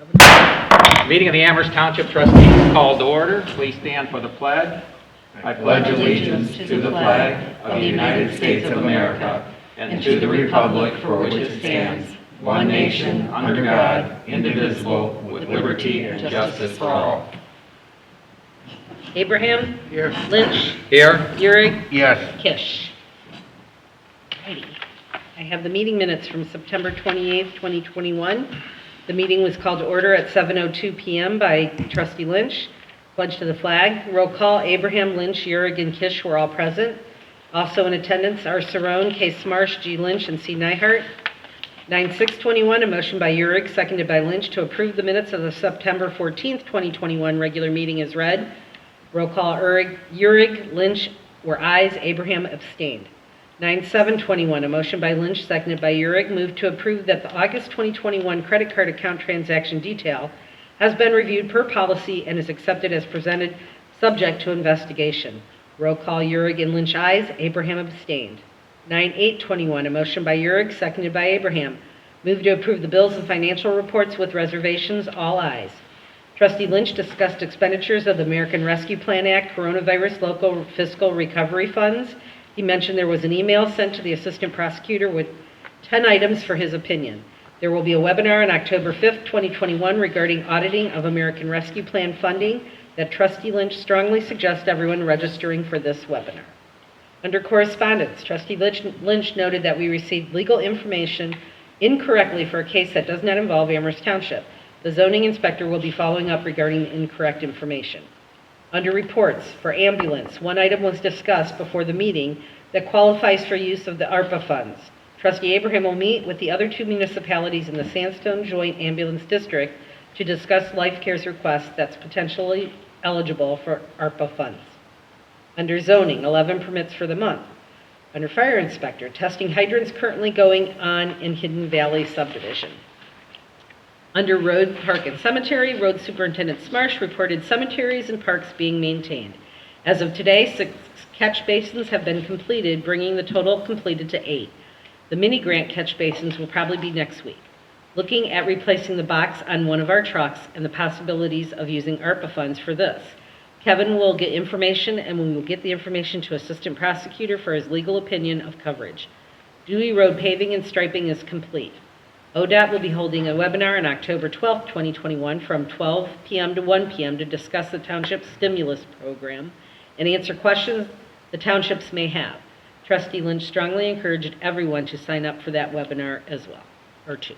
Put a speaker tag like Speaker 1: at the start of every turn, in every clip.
Speaker 1: Meeting of the Amherst Township Trustees called to order. Please stand for the pledge. I pledge allegiance to the flag of the United States of America and to the republic for which it stands, one nation, under God, indivisible, with liberty and justice for all.
Speaker 2: Abraham?
Speaker 3: Here.
Speaker 2: Lynch?
Speaker 1: Here.
Speaker 2: Eurig?
Speaker 3: Yes.
Speaker 2: Kish. Alrighty. I have the meeting minutes from September 28th, 2021. The meeting was called to order at 7:02 p.m. by Trustee Lynch. Pledge to the flag. Roll call. Abraham, Lynch, Eurig, and Kish were all present. Also in attendance are Cerrone, K. Smarsh, G. Lynch, and C. Nyhart. 9/6/21, a motion by Eurig, seconded by Lynch, to approve the minutes of the September 14th, 2021 regular meeting is read. Roll call. Eurig, Lynch were ayes. Abraham abstained. 9/7/21, a motion by Lynch, seconded by Eurig, moved to approve that the August 2021 credit card account transaction detail has been reviewed per policy and is accepted as presented, subject to investigation. Roll call. Eurig and Lynch ayes. Abraham abstained. 9/8/21, a motion by Eurig, seconded by Abraham, moved to approve the bills and financial reports with reservations. All ayes. Trustee Lynch discussed expenditures of the American Rescue Plan Act Coronavirus Local Fiscal Recovery Funds. He mentioned there was an email sent to the Assistant Prosecutor with 10 items for his opinion. There will be a webinar on October 5th, 2021 regarding auditing of American Rescue Plan funding that Trustee Lynch strongly suggests everyone registering for this webinar. Under correspondence, Trustee Lynch noted that we received legal information incorrectly for a case that does not involve Amherst Township. The zoning inspector will be following up regarding the incorrect information. Under reports, for ambulance, one item was discussed before the meeting that qualifies for use of the ARPA funds. Trustee Abraham will meet with the other two municipalities in the Sandstone Joint Ambulance District to discuss Life Care's request that's potentially eligible for ARPA funds. Under zoning, 11 permits for the month. Under fire inspector, testing hydrants currently going on in Hidden Valley subdivision. Under road, park, and cemetery, road superintendent Smarsh reported cemeteries and parks being maintained. As of today, 6 catch basins have been completed, bringing the total completed to 8. The mini grant catch basins will probably be next week. Looking at replacing the box on one of our trucks and the possibilities of using ARPA funds for this. Kevin will get information, and we will get the information to Assistant Prosecutor for his legal opinion of coverage. Dewey Road paving and striping is complete. ODOT will be holding a webinar on October 12th, 2021 from 12 p.m. to 1 p.m. to discuss the township's stimulus program and answer questions the townships may have. Trustee Lynch strongly encouraged everyone to sign up for that webinar as well, or two.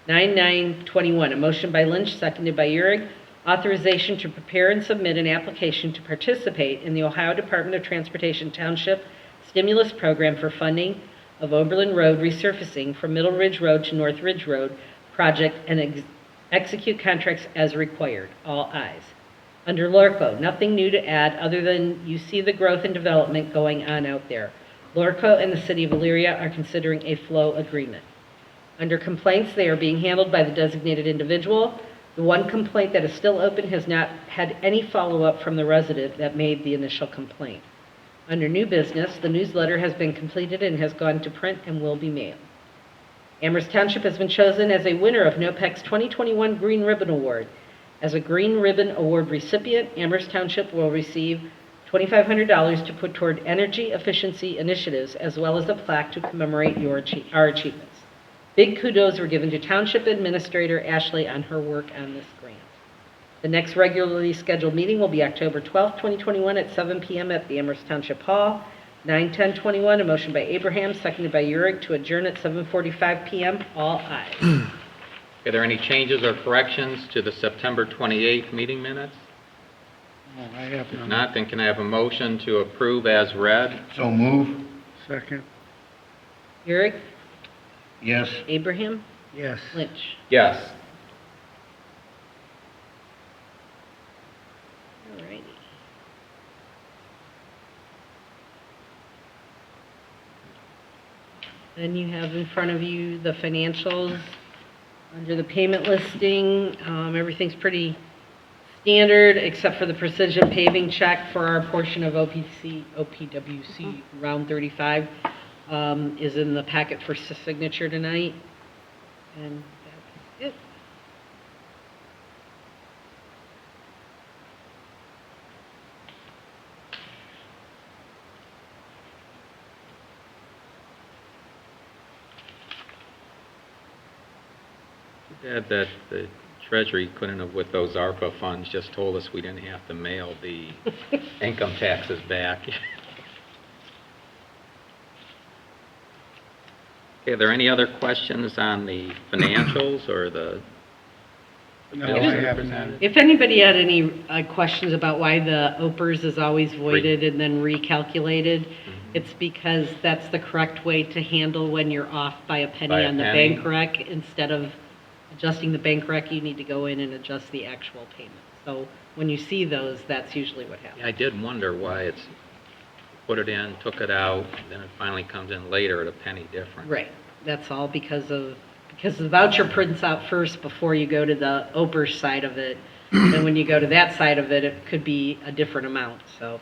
Speaker 2: 9/9/21, a motion by Lynch, seconded by Eurig, authorization to prepare and submit an application to participate in the Ohio Department of Transportation Township Stimulus Program for funding of Oberlin Road resurfacing from Middle Ridge Road to North Ridge Road project and execute contracts as required. All ayes. Under LORCO, nothing new to add other than you see the growth and development going on out there. LORCO and the City of Elyria are considering a flow agreement. Under complaints, they are being handled by the designated individual. The one complaint that is still open has not had any follow-up from the resident that made the initial complaint. Under new business, the newsletter has been completed and has gone to print and will be mailed. Amherst Township has been chosen as a winner of NOPEC's 2021 Green Ribbon Award. As a Green Ribbon Award recipient, Amherst Township will receive $2,500 to put toward energy efficiency initiatives, as well as a plaque to commemorate our achievements. Big kudos were given to Township Administrator Ashley on her work on this grant. The next regularly scheduled meeting will be October 12th, 2021 at 7 p.m. at the Amherst Township Hall. 9/10/21, a motion by Abraham, seconded by Eurig, to adjourn at 7:45 p.m. All ayes.
Speaker 1: Are there any changes or corrections to the September 28th meeting minutes?
Speaker 3: No, I have
Speaker 1: If
Speaker 3: none.
Speaker 1: not, then can I have a motion to approve as read?
Speaker 3: So move. Second.
Speaker 2: Eurig,
Speaker 3: Yes.
Speaker 2: Abraham,
Speaker 3: Yes.
Speaker 2: Lynch.
Speaker 1: Yes.
Speaker 2: Alrighty. Then you have in front of you the financials. Under the payment listing, everything's pretty standard except for the precision paving check for our portion of OPWC round 35 is in the packet for signature tonight. And that's it.
Speaker 1: Bad that the Treasury couldn't have, with those ARPA funds, just told us we didn't have to mail the income taxes back. Okay, are there any other questions on the financials or the
Speaker 3: No,
Speaker 1: bills
Speaker 3: I
Speaker 1: that are
Speaker 3: haven't.
Speaker 1: presented?
Speaker 2: If anybody had any questions about why the OPERS is always voided and then recalculated, it's because that's the correct way to handle when you're off by a penny
Speaker 1: By a
Speaker 2: on the
Speaker 1: penny?
Speaker 2: bank rec. Instead of adjusting the bank rec, you need to go in and adjust the actual payment. So when you see those, that's usually what happens.
Speaker 1: Yeah, I did wonder why it's put it in, took it out, then it finally comes in later at a penny difference.
Speaker 2: Right, that's all because the voucher prints out first before you go to the OPERS side of it. And when you go to that side of it, it could be a different amount, so.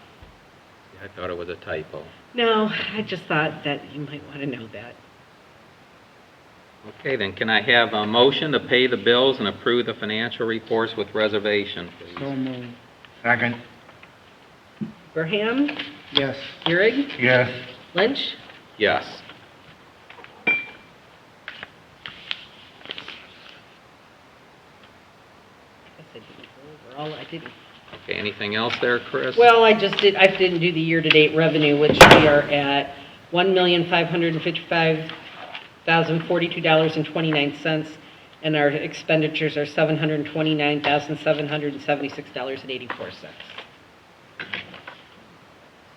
Speaker 1: Yeah, I thought it was a typo.
Speaker 2: No, I just thought that you might want to know that.
Speaker 1: Okay, then can I have a motion to pay the bills and approve the financial reports with reservation, please?
Speaker 3: So moved. Second.
Speaker 2: Graham,
Speaker 3: Yes.
Speaker 2: Gehrig,
Speaker 3: Yes.
Speaker 2: Lynch,
Speaker 1: Yes.
Speaker 2: I guess I didn't go over all, I didn't.
Speaker 1: Okay, anything else there, Chris?
Speaker 2: Well, I didn't do the year-to-date revenue, which we are at $1,555,042.29, and our expenditures are $729,776.84.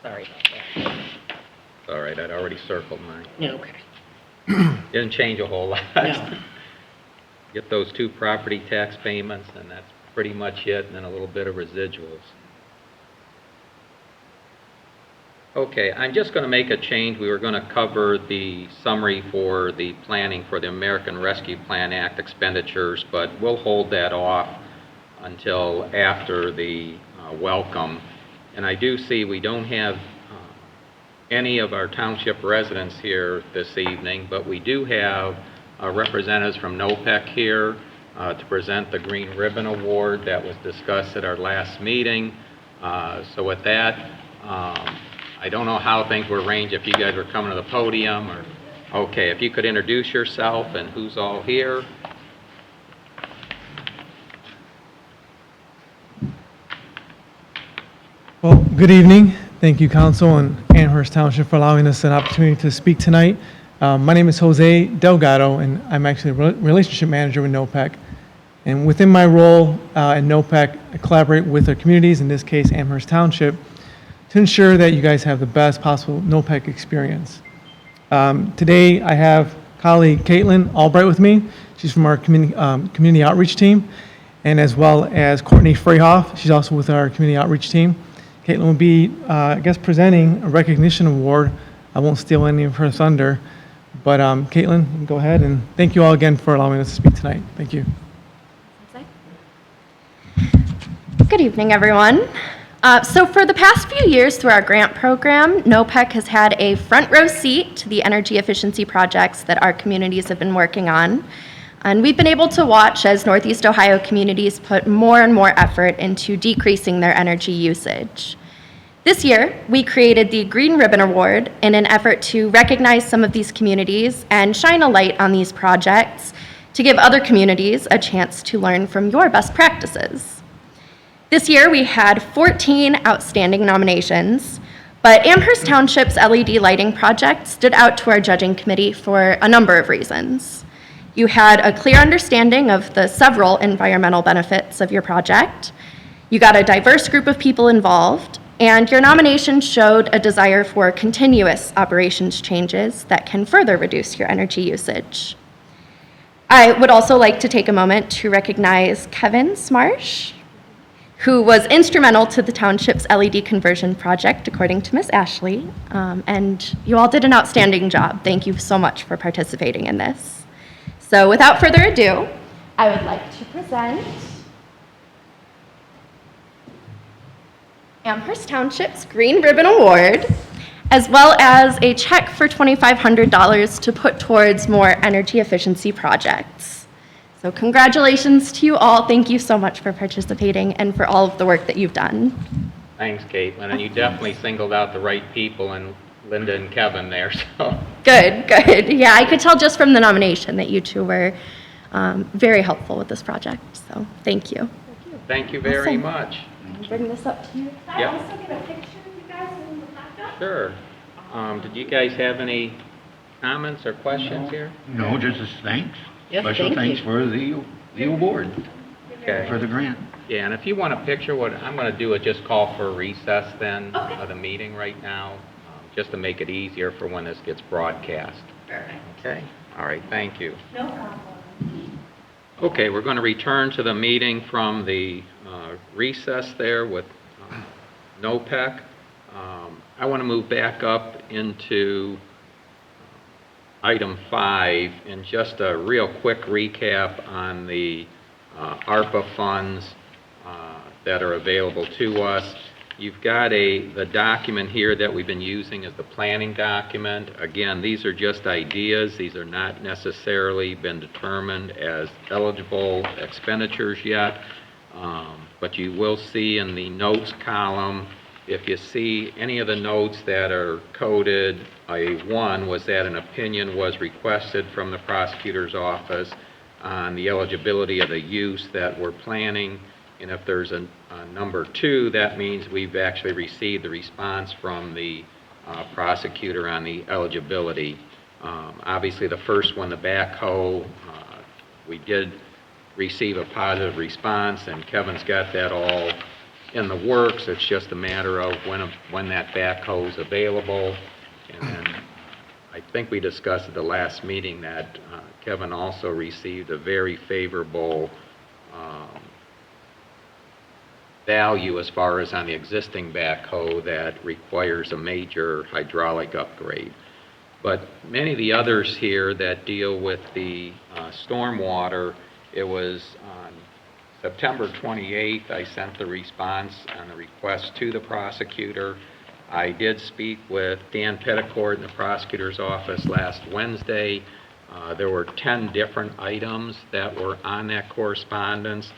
Speaker 2: Sorry about that.
Speaker 1: All right, I'd already circled mine.
Speaker 2: Yeah, okay.
Speaker 1: Didn't change a whole lot.
Speaker 2: No.
Speaker 1: Get those 2 property tax payments, and that's pretty much it, and then a little bit of residuals. Okay, I'm just going to make a change. We were going to cover the summary for the planning for the American Rescue Plan Act expenditures, but we'll hold that off until after the welcome. And I do see we don't have any of our township residents here this evening, but we do have representatives from NOPEC here to present the Green Ribbon Award that was discussed at our last meeting. So with that, I don't know how things were arranged, if you guys were coming to the podium or, okay, if you could introduce yourself and who's all here.
Speaker 4: Well, good evening. Thank you, Council and Amherst Township, for allowing us an opportunity to speak tonight. My name is Jose Delgado, and I'm actually a relationship manager with NOPEC. And within my role at NOPEC, I collaborate with our communities, in this case Amherst Township, to ensure that you guys have the best possible NOPEC experience. Today, I have colleague Caitlin Albright with me. She's from our community outreach team, and as well as Courtney Freyhoff. She's also with our community outreach team. Caitlin will be, I guess, presenting a recognition award. I won't steal any of her thunder, but Caitlin, you can go ahead, and thank you all again for allowing us to speak tonight. Thank you.
Speaker 5: Good evening, everyone. So for the past few years through our grant program, NOPEC has had a front row seat to the energy efficiency projects that our communities have been working on. And we've been able to watch as Northeast Ohio communities put more and more effort into decreasing their energy usage. This year, we created the Green Ribbon Award in an effort to recognize some of these communities and shine a light on these projects to give other communities a chance to learn from your best practices. This year, we had 14 outstanding nominations, but Amherst Township's LED lighting project stood out to our judging committee for a number of reasons. You had a clear understanding of the several environmental benefits of your project, you got a diverse group of people involved, and your nomination showed a desire for continuous operations changes that can further reduce your energy usage. I would also like to take a moment to recognize Kevin Smarsh, who was instrumental to the township's LED conversion project, according to Miss Ashley, and you all did an outstanding job. Thank you so much for participating in this. So without further ado, I would like to present Amherst Township's Green Ribbon Award, as well as a check for $2,500 to put towards more energy efficiency projects. So congratulations to you all. Thank you so much for participating and for all of the work that you've done.
Speaker 1: Thanks, Caitlin, and you definitely singled out the right people, and Linda and Kevin there, so.
Speaker 5: Good, good. Yeah, I could tell just from the nomination that you two were very helpful with this project. So thank you.
Speaker 1: Thank you very
Speaker 5: Awesome.
Speaker 1: much.
Speaker 5: I'll bring this up to you. Can I
Speaker 1: Yep.
Speaker 5: also get a picture of you guys in the background?
Speaker 1: Sure. Did you guys have any comments or questions here?
Speaker 3: No, just a thanks.
Speaker 2: Yes,
Speaker 3: Special
Speaker 2: thank
Speaker 3: thanks
Speaker 2: you.
Speaker 3: for the award,
Speaker 1: Okay.
Speaker 3: for the grant.
Speaker 1: Yeah, and if you want a picture, what I'm going to do is just call for a recess then
Speaker 5: Okay.
Speaker 1: of the meeting right now, just to make it easier for when this gets broadcast.
Speaker 5: Perfect.
Speaker 1: Okay? All right, thank you.
Speaker 5: No problem.
Speaker 1: Okay, we're going to return to the meeting from the recess there with NOPEC. I want to move back up into item 5 and just a real quick recap on the ARPA funds that are available to us. You've got the document here that we've been using as the planning document. Again, these are just ideas. These are not necessarily been determined as eligible expenditures yet. But you will see in the notes column, if you see any of the notes that are coded, one was that an opinion was requested from the prosecutor's office on the eligibility of the use that we're planning. And if there's a number 2, that means we've actually received the response from the prosecutor on the eligibility. Obviously, the first one, the backhoe, we did receive a positive response, and Kevin's got that all in the works. It's just a matter of when that backhoe is available. And then I think we discussed at the last meeting that Kevin also received a very favorable value as far as on the existing backhoe that requires a major hydraulic upgrade. But many of the others here that deal with the stormwater, it was on September 28th, I sent the response on the request to the prosecutor. I did speak with Dan Petticourt in the prosecutor's office last Wednesday. There were 10 different items that were on that correspondence.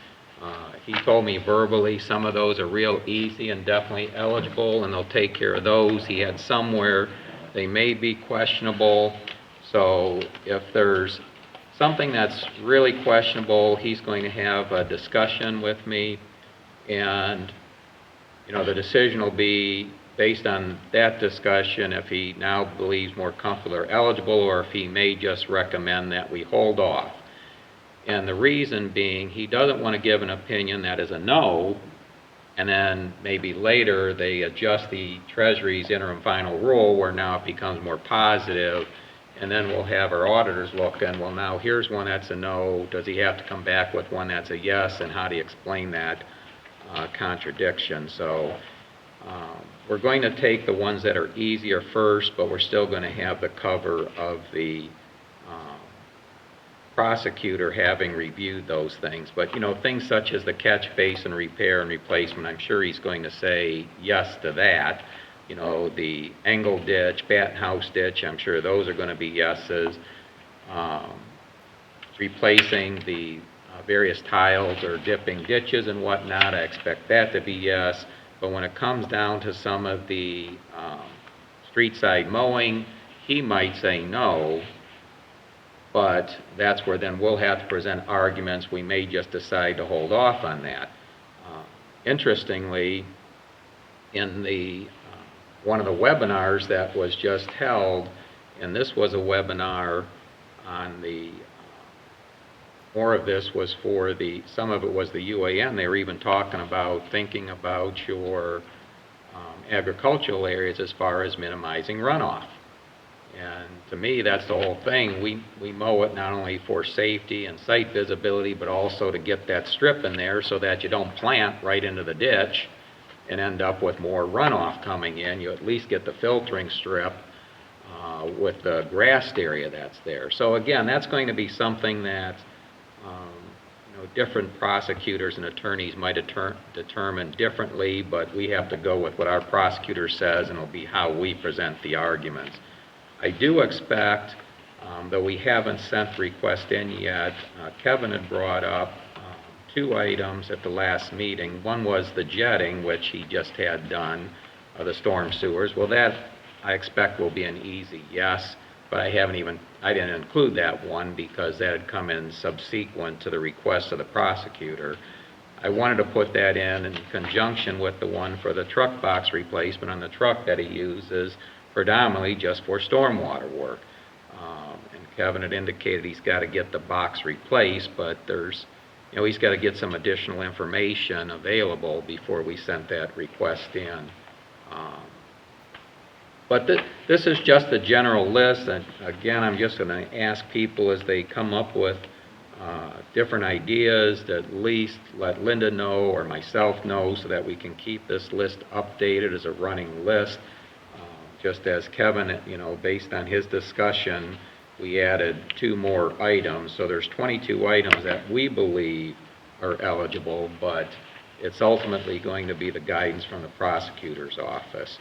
Speaker 1: He told me verbally some of those are real easy and definitely eligible, and they'll take care of those. He had some where they may be questionable. So if there's something that's really questionable, he's going to have a discussion with me, and the decision will be based on that discussion if he now believes more comfortable or eligible, or if he may just recommend that we hold off. And the reason being, he doesn't want to give an opinion that is a no, and then maybe later they adjust the Treasury's interim final rule where now it becomes more positive, and then we'll have our auditors look and, well, now here's one that's a no. Does he have to come back with one that's a yes, and how do you explain that contradiction? So we're going to take the ones that are easier first, but we're still going to have the cover of the prosecutor having reviewed those things. But, things such as the catch basin repair and replacement, I'm sure he's going to say yes to that. The Engle ditch, Batten House ditch, I'm sure those are going to be yeses. Replacing the various tiles or dipping ditches and whatnot, I expect that to be yes. But when it comes down to some of the street side mowing, he might say no. But that's where then we'll have to present arguments. We may just decide to hold off on that. Interestingly, in the one of the webinars that was just held, and this was a webinar on the, more of this was for some of it was the UAN. They were even talking about thinking about your agricultural areas as far as minimizing runoff. And to me, that's the whole thing. We mow it not only for safety and site visibility, but also to get that strip in there so that you don't plant right into the ditch and end up with more runoff coming in. You at least get the filtering strip with the grassed area that's there. So again, that's going to be something that different prosecutors and attorneys might determine differently, but we have to go with what our prosecutor says, and it'll be how we present the arguments. I do expect, though we haven't sent the request in yet, Kevin had brought up 2 items at the last meeting. One was the jetting, which he just had done, the storm sewers. Well, that I expect will be an easy yes, but I didn't include that one because that had come in subsequent to the request of the prosecutor. I wanted to put that in conjunction with the one for the truck box replacement on the truck that he uses predominantly just for stormwater work. And Kevin had indicated he's got to get the box replaced, but he's got to get some additional information available before we sent that request in. But this is just a general list, and again, I'm just going to ask people as they come up with different ideas to at least let Linda know or myself know so that we can keep this list updated as a running list. Just as Kevin, based on his discussion, we added 2 more items. So there's 22 items that we believe are eligible, but it's ultimately going to be the guidance from the prosecutor's office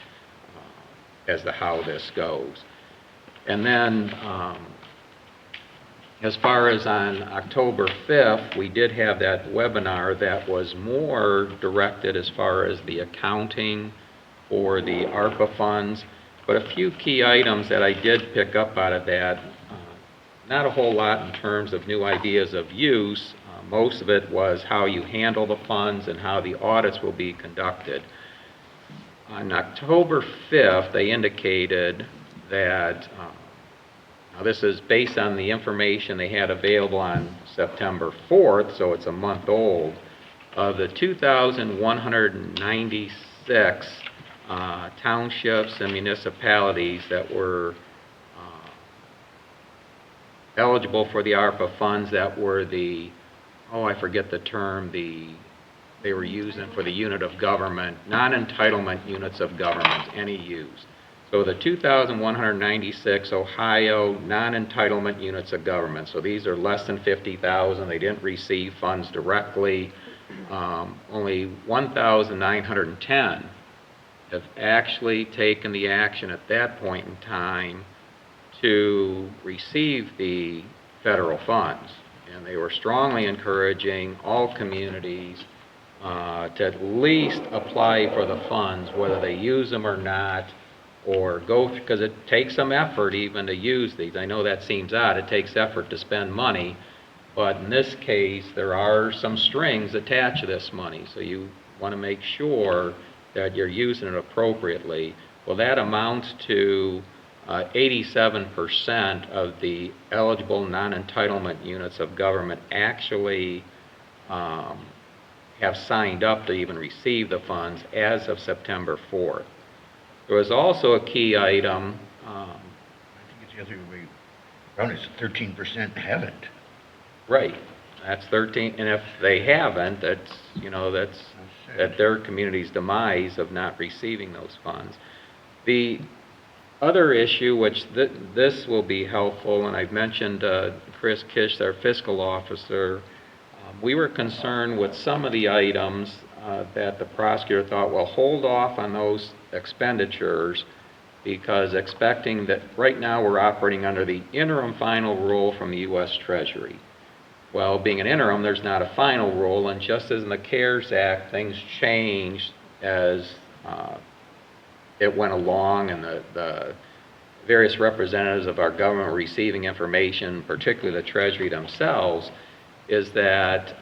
Speaker 1: as to how this goes. And then as far as on October 5th, we did have that webinar that was more directed as far as the accounting for the ARPA funds, but a few key items that I did pick up out of that, not a whole lot in terms of new ideas of use. Most of it was how you handle the funds and how the audits will be conducted. On October 5th, they indicated that, now this is based on the information they had available on September 4th, so it's a month old, of the 2,196 townships and municipalities that were eligible for the ARPA funds that were I forget the term, they were using for the unit of government, non-entitlement units of government, NEUs. So the 2,196 Ohio non-entitlement units of government, so these are less than 50,000, they didn't receive funds directly. Only 1,910 have actually taken the action at that point in time to receive the federal funds. And they were strongly encouraging all communities to at least apply for the funds, whether they use them or not, or go, because it takes some effort even to use these. I know that seems odd, it takes effort to spend money, but in this case, there are some strings attached to this money, so you want to make sure that you're using it appropriately. Well, that amounts to 87% of the eligible non-entitlement units of government actually have signed up to even receive the funds as of September 4th. There was also a key item.
Speaker 3: I think it's the other way around, it's 13% haven't.
Speaker 1: Right, that's 13, and if they haven't, that's at their community's demise of not receiving those funds. The other issue, which this will be helpful, and I've mentioned Chris Kish, our fiscal officer, we were concerned with some of the items that the prosecutor thought, well, hold off on those expenditures because expecting that right now we're operating under the interim final rule from the U.S. Treasury. Well, being an interim, there's not a final rule, and just as in the CARES Act, things changed as it went along, and the various representatives of our government were receiving information, particularly the Treasury themselves, is that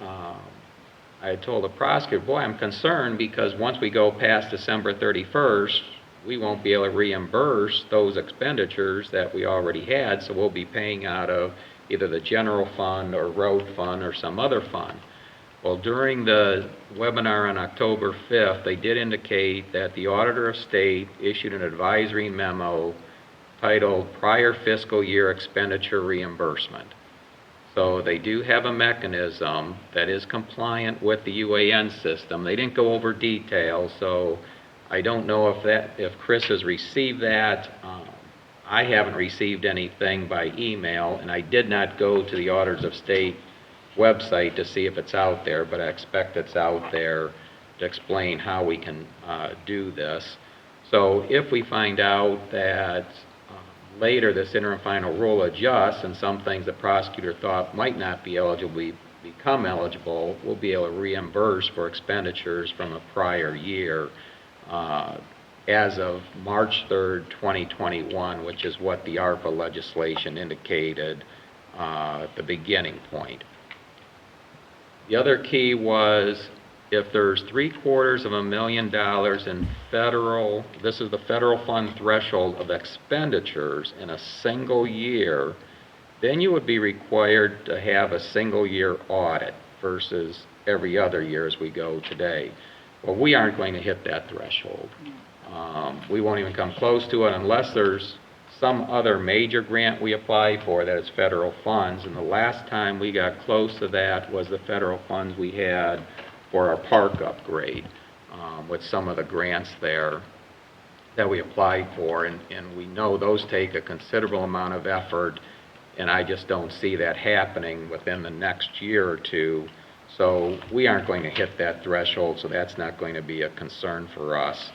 Speaker 1: I told the prosecutor, boy, I'm concerned because once we go past December 31st, we won't be able to reimburse those expenditures that we already had, so we'll be paying out of either the general fund or road fund or some other fund. Well, during the webinar on October 5th, they did indicate that the Auditor of State issued an advisory memo titled Prior Fiscal Year Expenditure Reimbursement. So they do have a mechanism that is compliant with the UAN system. They didn't go over details, so I don't know if Chris has received that. I haven't received anything by email, and I did not go to the Auditors of State website to see if it's out there, but I expect it's out there to explain how we can do this. So if we find out that later this interim final rule adjusts and some things the prosecutor thought might not be eligible become eligible, we'll be able to reimburse for expenditures from a prior year. as of March 3rd, 2021, which is what the ARPA legislation indicated at the beginning point. The other key was if there's $750,000 in federal, this is the federal fund threshold of expenditures in a single year, then you would be required to have a single year audit versus every other year as we go today. Well, we aren't going to hit that threshold. We won't even come close to it unless there's some other major grant we apply for that is federal funds. And the last time we got close to that was the federal funds we had for our park upgrade with some of the grants there that we applied for. And we know those take a considerable amount of effort, and I just don't see that happening within the next year or two. So we aren't going to hit that threshold, so that's not going to be a concern for us.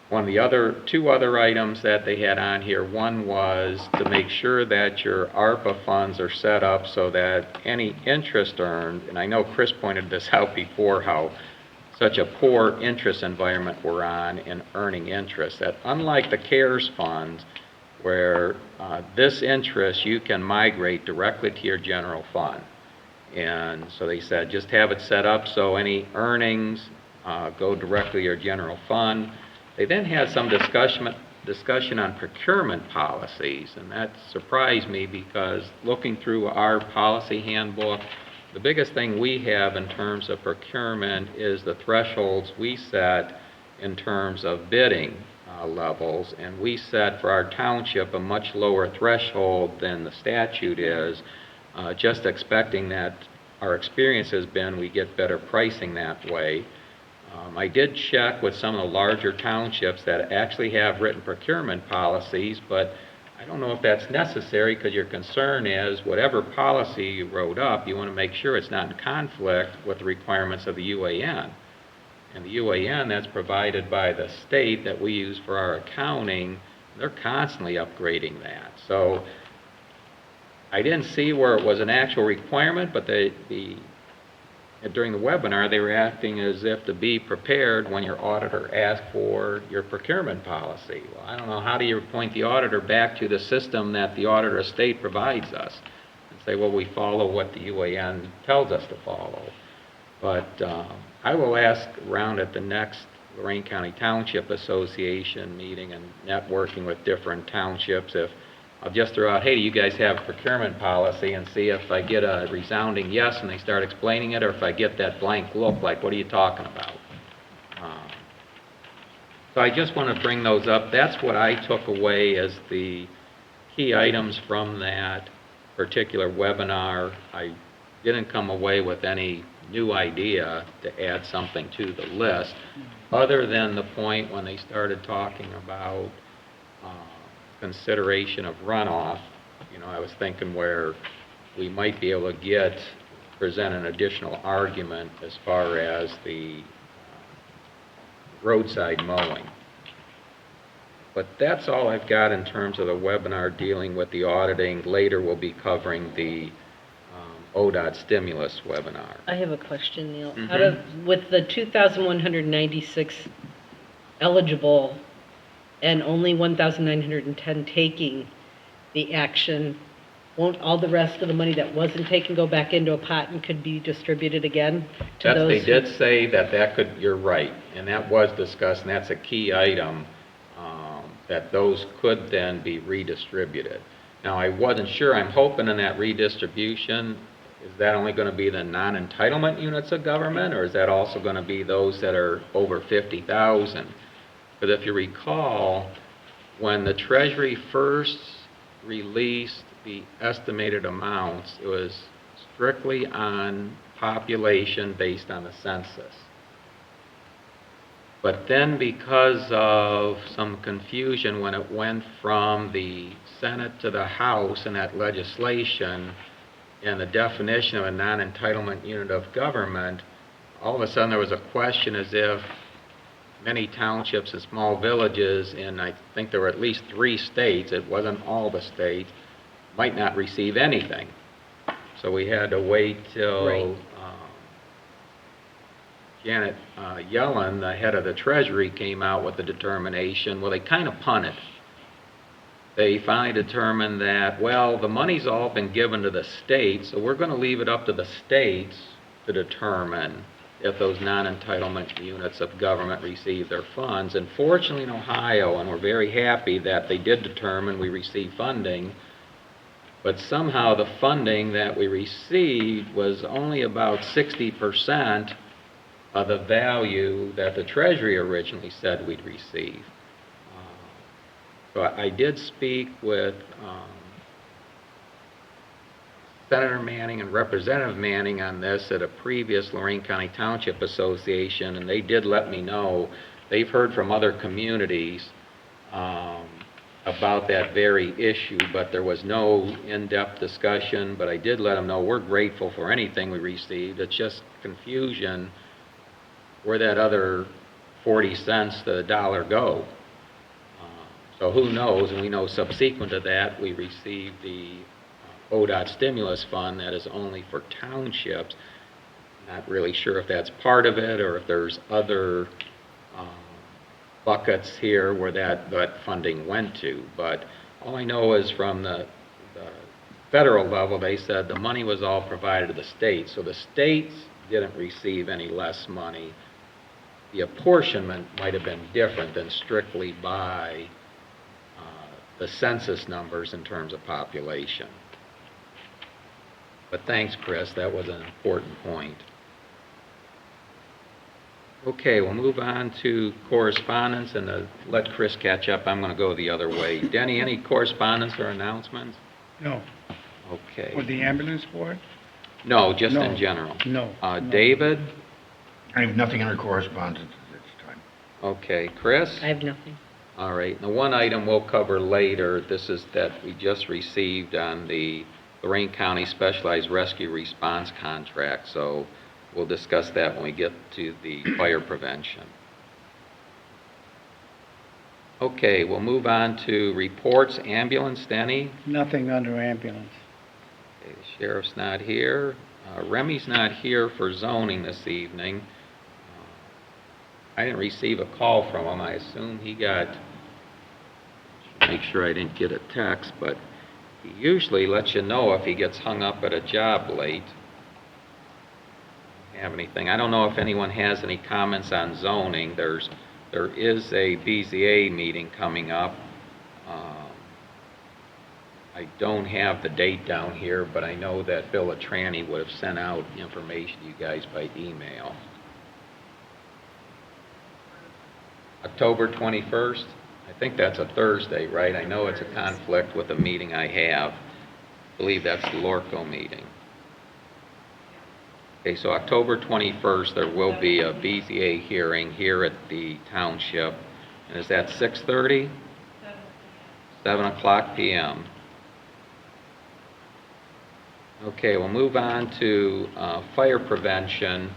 Speaker 1: Two other items that they had on here, one was to make sure that your ARPA funds are set up so that any interest earned, and I know Chris pointed this out before, how such a poor interest environment we're on in earning interest, that unlike the CARES funds, where this interest you can migrate directly to your general fund. And so they said just have it set up so any earnings go directly to your general fund. They then had some discussion on procurement policies, and that surprised me because looking through our policy handbook, the biggest thing we have in terms of procurement is the thresholds we set in terms of bidding levels, and we set for our township a much lower threshold than the statute is, just expecting that our experience has been we get better pricing that way. I did check with some of the larger townships that actually have written procurement policies, but I don't know if that's necessary because your concern is whatever policy you wrote up, you want to make sure it's not in conflict with the requirements of the UAN. And the UAN that's provided by the state that we use for our accounting, they're constantly upgrading that. So I didn't see where it was an actual requirement, but during the webinar, they were acting as if to be prepared when your auditor asked for your procurement policy. Well, I don't know, how do you point the auditor back to the system that the auditor of state provides us and say, well, we follow what the UAN tells us to follow. But I will ask around at the next Lorraine County Township Association meeting and networking with different townships if I'll just throw out, hey, do you guys have a procurement policy, and see if I get a resounding yes and they start explaining it, or if I get that blank look like, what are you talking about? So I just want to bring those up. That's what I took away as the key items from that particular webinar. I didn't come away with any new idea to add something to the list, other than the point when they started talking about consideration of runoff. You know, I was thinking where we might be able to present an additional argument as far as the roadside mowing. But that's all I've got in terms of the webinar dealing with the auditing. Later we'll be covering the ODOT stimulus webinar.
Speaker 2: I have a question, Neil. With the 2,196 eligible and only 1,910 taking the action, won't all the rest of the money that wasn't taken go back into a pot and could be distributed again to those?
Speaker 1: They did say that could, you're right, and that was discussed, and that's a key item, that those could then be redistributed. Now, I wasn't sure, I'm hoping in that redistribution, is that only going to be the non-entitlement units of government, or is that also going to be those that are over 50,000? But if you recall, when the Treasury first released the estimated amounts, it was strictly on population based on the census. But then because of some confusion when it went from the Senate to the House in that legislation and the definition of a non-entitlement unit of government, all of a sudden there was a question as if many townships and small villages, and I think there were at least 3 states, it wasn't all the states, might not receive anything. So we had to wait till Janet Yellen, the head of the Treasury, came out with the determination, well, they kind of punted. They finally determined that, well, the money's all been given to the states, so we're going to leave it up to the states to determine if those non-entitlement units of government receive their funds. And fortunately in Ohio, and we're very happy that they did determine we received funding, but somehow the funding that we received was only about 60% of the value that the Treasury originally said we'd receive. So I did speak with Senator Manning and Representative Manning on this at a previous Lorraine County Township Association, and they did let me know they've heard from other communities about that very issue, but there was no in-depth discussion. But I did let them know we're grateful for anything we received. It's just confusion where that other 40 cents to the dollar go. So who knows, and we know subsequent to that, we received the ODOT stimulus fund that is only for townships. Not really sure if that's part of it or if there's other buckets here where that funding went to. But all I know is from the federal level, they said the money was all provided to the states. So the states didn't receive any less money. The apportionment might have been different than strictly by the census numbers in terms of population. But thanks, Chris, that was an important point. Okay, we'll move on to correspondence, and to let Chris catch up, I'm going to go the other way. Denny, any correspondence or announcements?
Speaker 6: No.
Speaker 1: Okay.
Speaker 6: For the ambulance board?
Speaker 1: No, just
Speaker 6: No.
Speaker 1: in general.
Speaker 6: No. No.
Speaker 1: David?
Speaker 3: I have nothing under correspondence at this time.
Speaker 1: Okay, Chris?
Speaker 2: I have nothing.
Speaker 1: All right, the one item we'll cover later, this is that we just received on the Lorraine County Specialized Rescue Response Contract, so we'll discuss that when we get to the fire prevention. Okay, we'll move on to reports. Ambulance, Denny?
Speaker 6: Nothing under ambulance.
Speaker 1: Okay, the sheriff's not here. Remy's not here for zoning this evening. I didn't receive a call from him. I assume he got, make sure I didn't get a text, but he usually lets you know if he gets hung up at a job late. Have anything? I don't know if anyone has any comments on zoning. There is a BZA meeting coming up. I don't have the date down here, but I know that Bill Atrani would have sent out information to you guys by email. October 21st, I think that's a Thursday, right? I know it's a conflict with a meeting I have. I believe that's the Lorco meeting. Okay, so October 21st, there will be a BZA hearing here at the township. And is that 6:30? 7 o'clock p.m. Okay, we'll move on to fire prevention.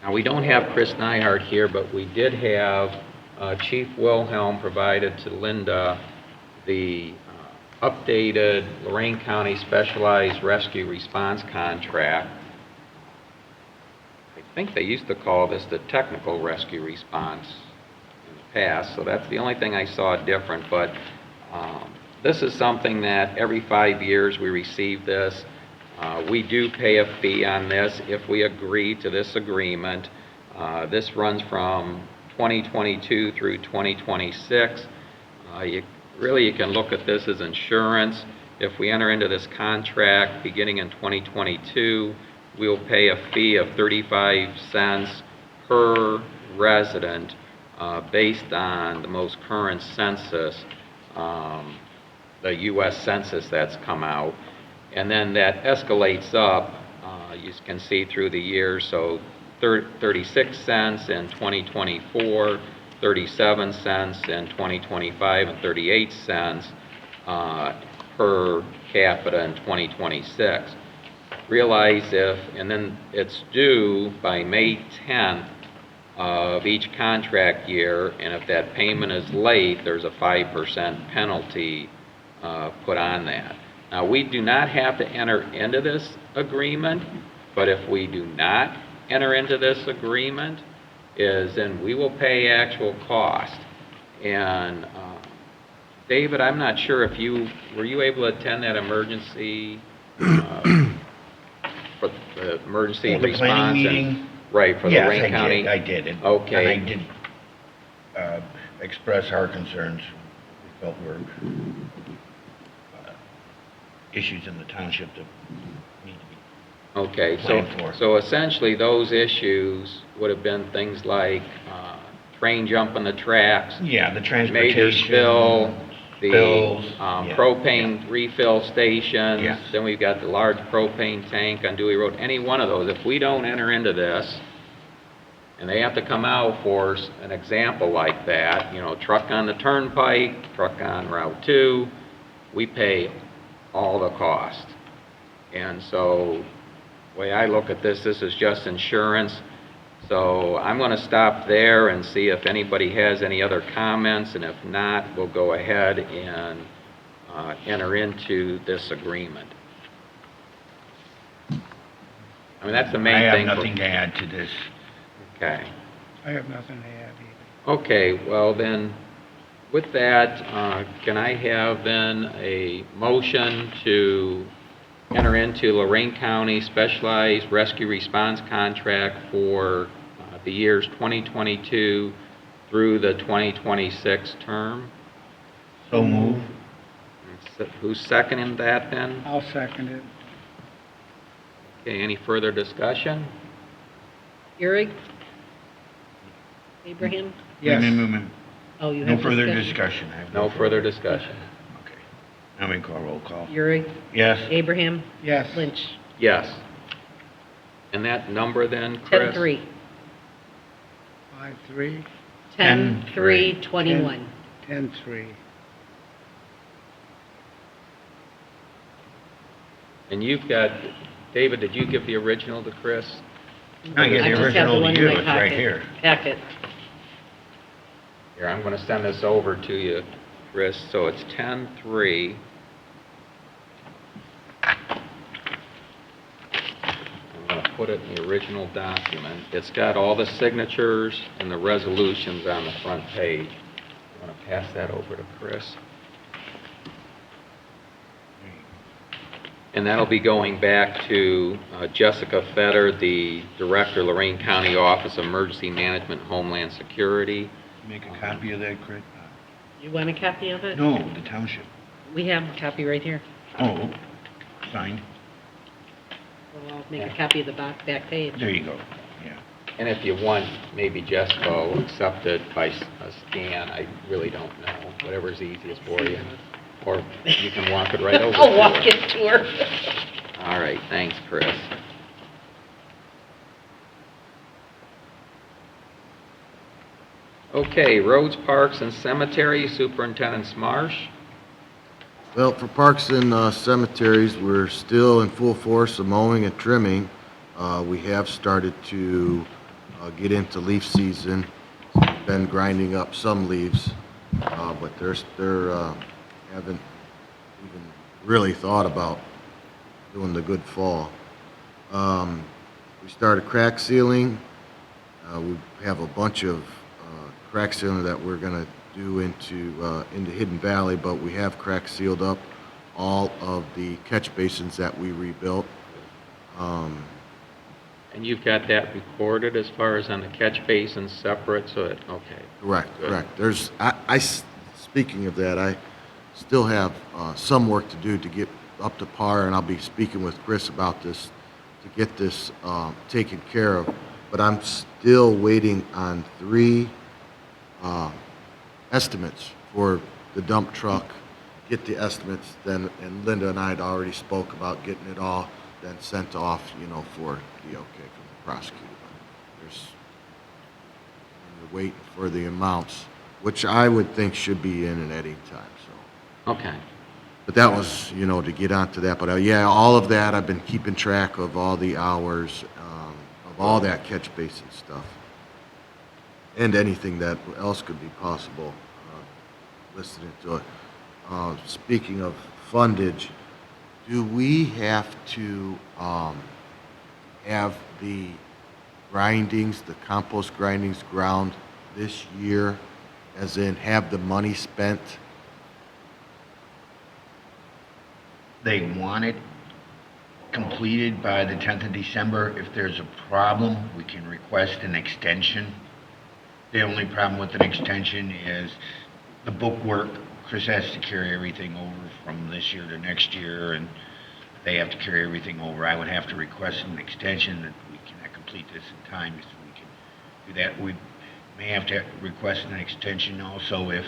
Speaker 1: Now, we don't have Chris Nyhart here, but we did have Chief Wilhelm provided to Linda the updated Lorraine County Specialized Rescue Response Contract. I think they used to call this the Technical Rescue Response in the past, so that's the only thing I saw different, but this is something that every 5 years we receive this. We do pay a fee on this if we agree to this agreement. This runs from 2022 through 2026. You can look at this as insurance. If we enter into this contract beginning in 2022, we'll pay a fee of 35 cents per resident based on the most current census, the U.S. Census that's come out. And then that escalates up, you can see through the years, so 36 cents in 2024, 37 cents in 2025, and 38 cents per capita in 2026. Realize and then it's due by May 10th of each contract year, and if that payment is late, there's a 5% penalty put on that. Now, we do not have to enter into this agreement, But if we do not enter into this agreement, is then we will pay actual cost. And David, I'm not sure if were you able to attend that emergency, for the emergency
Speaker 3: Oh, the
Speaker 1: response?
Speaker 3: planning
Speaker 1: and-
Speaker 3: meeting?
Speaker 1: Right, for the
Speaker 3: Yes,
Speaker 1: Lorraine County?
Speaker 3: I did. And
Speaker 1: Okay.
Speaker 3: I did express our concerns. We felt were issues in the township that need to be.
Speaker 1: Okay,
Speaker 3: planned for.
Speaker 1: so essentially, those issues would have been things like train jumping the tracks,
Speaker 3: Yeah, the
Speaker 1: major
Speaker 3: transportation.
Speaker 1: spill, the
Speaker 3: spills, yeah,
Speaker 1: propane refill stations.
Speaker 3: Yes.
Speaker 1: Then we've got the large propane tank on Dewey Road. Any one of those, if we don't enter into this, and they have to come out for an example like that, truck on the turnpike, truck on Route 2, we pay all the cost. And so, the way I look at this is just insurance. So I'm going to stop there and see if anybody has any other comments, and if not, we'll go ahead and enter into this agreement. I mean, that's the
Speaker 3: I
Speaker 1: main
Speaker 3: have
Speaker 1: thing.
Speaker 3: nothing to add to this.
Speaker 1: Okay.
Speaker 6: I have nothing to add either.
Speaker 1: Okay, well then, with that, can I have then a motion to enter into Lorraine County Specialized Rescue Response Contract for the years 2022 through the 2026 term?
Speaker 3: So move.
Speaker 1: Who's seconding that then?
Speaker 6: I'll second it.
Speaker 1: Okay, any further discussion?
Speaker 2: Euring? Abraham?
Speaker 6: Yes.
Speaker 2: Oh, you
Speaker 3: No
Speaker 2: have
Speaker 3: further
Speaker 2: discussion?
Speaker 3: discussion. I have
Speaker 1: No further discussion.
Speaker 3: Okay. Now we call roll call.
Speaker 2: Euring?
Speaker 3: Yes.
Speaker 2: Abraham?
Speaker 6: Yes.
Speaker 2: Lynch?
Speaker 1: Yes. And that number then, Chris?
Speaker 2: 10-3.
Speaker 6: 5-3,
Speaker 2: 10-3-21.
Speaker 6: 10-3.
Speaker 1: And you've got, David, did you give the original to Chris?
Speaker 3: No, you get
Speaker 2: I
Speaker 3: the
Speaker 2: just have the
Speaker 3: original
Speaker 2: one
Speaker 3: to
Speaker 2: in
Speaker 3: you.
Speaker 2: my
Speaker 3: It's right
Speaker 2: pocket.
Speaker 3: here.
Speaker 2: Packet.
Speaker 1: Here, I'm going to send this over to you, Chris, so it's 10-3. I'm going to put it in the original document. It's got all the signatures and the resolutions on the front page. I'm going to pass that over to Chris. And that'll be going back to Jessica Fetter, the Director, Lorraine County Office of Emergency Management, Homeland Security.
Speaker 3: Make a copy of that, Chris?
Speaker 2: You want a copy of it?
Speaker 3: No, the township.
Speaker 2: We have a copy right here.
Speaker 3: Oh, signed.
Speaker 2: Well, I'll make a copy of the back page.
Speaker 3: There you go. Yeah.
Speaker 1: And if you want, maybe Jessica will accept it by a scan. I really don't know. Whatever's easiest for you. Or you can walk it right over
Speaker 2: I'll
Speaker 1: to
Speaker 2: walk
Speaker 1: her.
Speaker 2: it to her.
Speaker 1: All right, thanks, Chris. Okay, roads, parks, and cemeteries, Superintendent Smarsh.
Speaker 7: Well, for parks and cemeteries, we're still in full force of mowing and trimming. We have started to get into leaf season. Been grinding up some leaves, but they're haven't even really thought about doing the good fall. We started crack sealing. We have a bunch of crack sealing that we're going to do into Hidden Valley, but we have crack sealed up all of the catch basins that we rebuilt.
Speaker 1: And you've got that recorded as far as on the catch basins separate, so that, okay.
Speaker 7: Correct,
Speaker 1: Good.
Speaker 7: correct. There's, speaking of that, I still have some work to do to get up to par, and I'll be speaking with Chris about this to get this taken care of. But I'm still waiting on 3 estimates for the dump truck. Get the estimates, then, and Linda and I had already spoke about getting it all then sent off, for the okay from the prosecutor. We're waiting for the amounts, which I would think should be in at any time, so.
Speaker 1: Okay.
Speaker 7: But that was, to get onto that. But yeah, all of that, I've been keeping track of all the hours, of all that catch basin stuff. And anything that else could be possible, listening to it. Speaking of fundage, do we have to have the grindings, the compost grindings ground this year, as in have the money spent?
Speaker 3: They want it completed by the 10th of December. If there's a problem, we can request an extension. The only problem with an extension is the book work. Chris has to carry everything over from this year to next year, and they have to carry everything over. I would have to request an extension that we cannot complete this in time, so we can do that. We may have to request an extension also if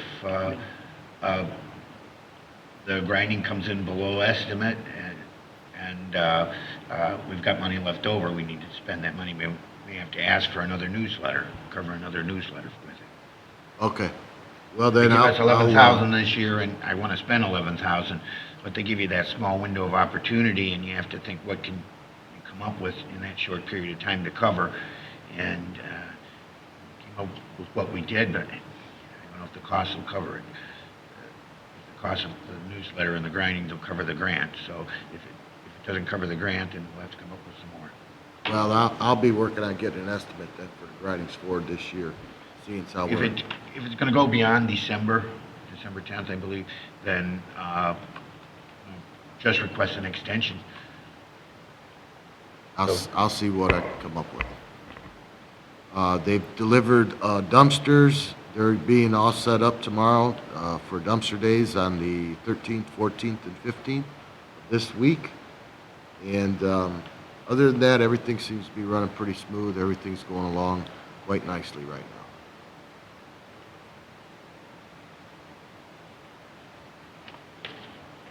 Speaker 3: the grinding comes in below estimate and we've got money left over. We need to spend that money. We may have to ask for another newsletter, cover another newsletter with it.
Speaker 7: Okay. Well,
Speaker 3: They
Speaker 7: then
Speaker 3: give us
Speaker 7: I'll,
Speaker 3: 11,000 this year, and I want to spend 11,000, but they give you that small window of opportunity, and you have to think what can you come up with in that short period of time to cover, and came up with what we did, but I don't know if the cost will cover it. The cost of the newsletter and the grinding will cover the grant, so if it doesn't cover the grant, then we'll have to come up with some more.
Speaker 7: well, I'll be working on getting an estimate then for the grindings forward this year, seeing as how
Speaker 3: If
Speaker 7: we're,
Speaker 3: it's going to go beyond December 10th, I believe, then just request an extension.
Speaker 7: I'll see what I can come up with. They've delivered dumpsters. They're being all set up tomorrow for dumpster days on the 13th, 14th, and 15th this week. And other than that, everything seems to be running pretty smooth. Everything's going along quite nicely right now.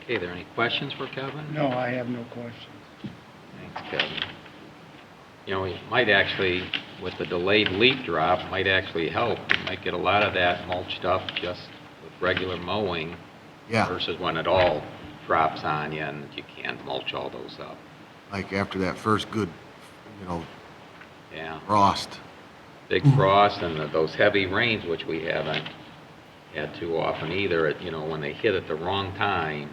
Speaker 1: Okay, are there any questions for Kevin?
Speaker 6: No, I have no questions.
Speaker 1: Thanks, Kevin. You know, we might actually, with the delayed leaf drop, might actually help. You might get a lot of that mulched up just with regular mowing
Speaker 7: Yeah,
Speaker 1: versus when it all drops on you and you can't mulch all those up.
Speaker 7: like after that first good,
Speaker 1: Yeah,
Speaker 7: frost.
Speaker 1: big frost and those heavy rains, which we haven't had too often either, when they hit at the wrong time,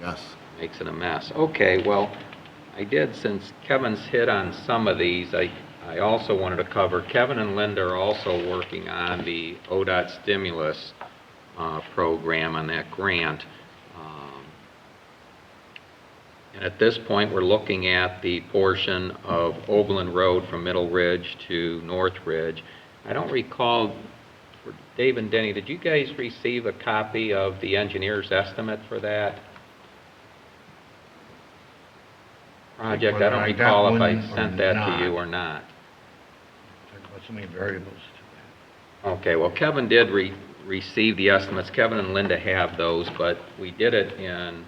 Speaker 7: Yes.
Speaker 1: makes it a mess. Okay, well, I did, since Kevin's hit on some of these, I also wanted to cover, Kevin and Linda are also working on the ODOT stimulus program on that grant. And at this point, we're looking at the portion of Overland Road from Middle Ridge to North Ridge. I don't recall, for Dave and Denny, did you guys receive a copy of the engineer's estimate for that project? I don't
Speaker 3: Whether I got
Speaker 1: recall if I
Speaker 3: one or
Speaker 1: sent that to
Speaker 3: not.
Speaker 1: you or not.
Speaker 3: Talk about so many variables to
Speaker 1: Okay, well, Kevin did receive the estimates. Kevin and Linda have those, but we did it in,